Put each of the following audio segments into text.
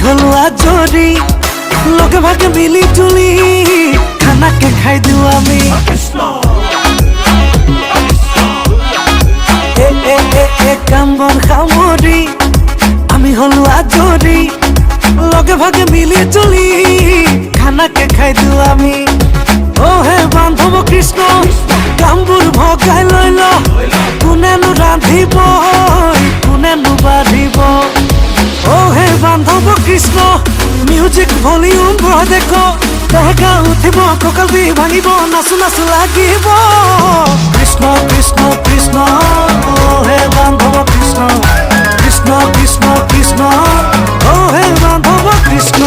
হলো আজরি লগে ভাগে মিলি তুলি খানাকে খাই দিও আমি কাম্বন খামরি আমি হলো আজরি লগে ভাগে মিলি তুলি খানাকে খাই দিও আমি ও হে বান্ধব কৃষ্ণ কাম্বুর ভগাই লইল কোনেনো রাঁধিব কোনেনো বাঢ়িব ও হে বান্ধব কৃষ্ণ মিউজিক ভলিউম বঢ়াই দেখ দেহগা উঠিব কঁকাল বিষ ভাঙিব নাচো নাচো লাগিব কৃষ্ণ কৃষ্ণ কৃষ্ণ ও হে বান্ধব কৃষ্ণ কৃষ্ণ কৃষ্ণ কৃষ্ণ ও হে বান্ধব কৃষ্ণ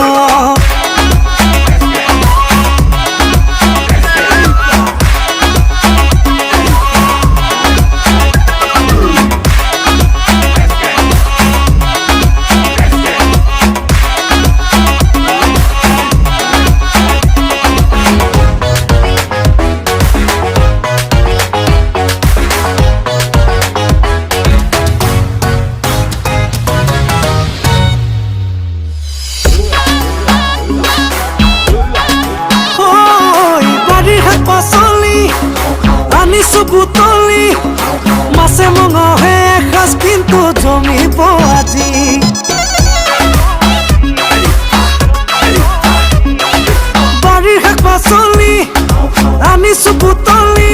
আনিছো বুটলি মাছে মঙহে এসাঁজ কিন্তু জমিব আজি বাৰীৰ শাক পাচলি আনিছো বুটলি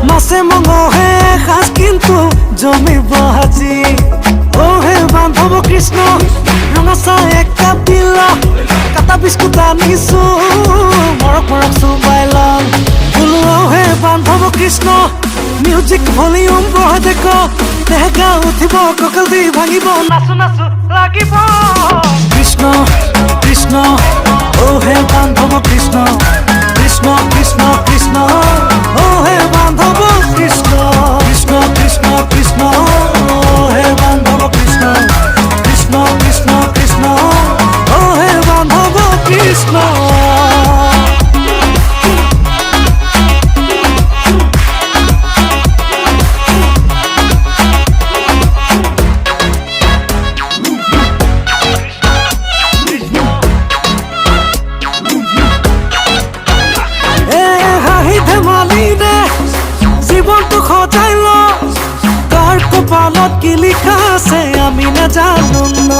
মাছে মঙহে এসাঁজ কিন্তু জমিব আজি ও হে বান্ধৱ কৃষ্ণ ৰঙা চাহ এক কাপ দিল কাটা বিস্কুট আনিছো মৰক মৰক চুবাই লম বান্ধব কৃষ্ণ মিউজিক ভলিউম বঢ়াই দেখ দেহগা উঠিব কঁকাল বিষ ভাঙিব নাচো নাচো লাগিব কৃষ্ণ কৃষ্ণ ও হে বান্ধব কৃষ্ণ কৃষ্ণ কৃষ্ণ কৃষ্ণ ও হে বান্ধব কৃষ্ণ কৃষ্ণ কৃষ্ণ কৃষ্ণ ও হে বান্ধব কৃষ্ণ কৃষ্ণ কৃষ্ণ কৃষ্ণ ও হে বান্ধব কৃষ্ণ জীবনটো সজাই ল কাৰ কপালত কি লিখা আছে আমি নাজানো ন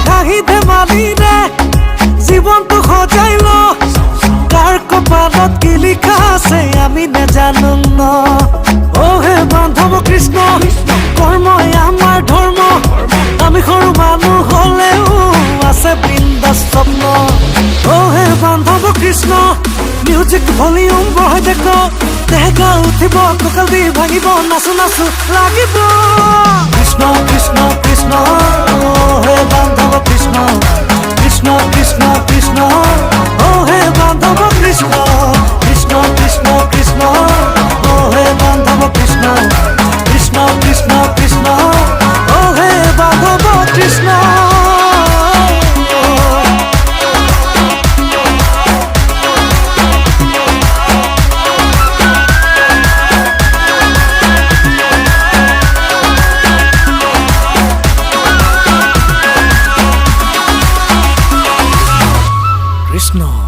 হাঁহি ধেমালিৰে জীৱনটো সজাই ল কাৰ কপালত কি লিখা আছে আমি নাজানো ন ও হে বান্ধৱ কৃষ্ণ কৰ্মই আমাৰ ধৰ্ম আমি সৰু মানুহ হলেও আছে বৃন্দাস স্বপ্ন ও হে বান্ধৱ কৃষ্ণ মিউজিক ভলিউম বঢ়াই দেখ দেহগা উঠিব কঁকাল বিষ ভাঙিব নাচো নাচো লাগিব কৃষ্ণ কৃষ্ণ কৃষ্ণ ও হে বান্ধৱ কৃষ্ণ কৃষ্ণ কৃষ্ণ কৃষ্ণ ও হে বান্ধৱ কৃষ্ণ কৃষ্ণ কৃষ্ণ কৃষ্ণ ও হে বান্ধৱ কৃষ্ণ কৃষ্ণ কৃষ্ণ কৃষ্ণ ও হে বান্ধৱ কৃষ্ণ Krishna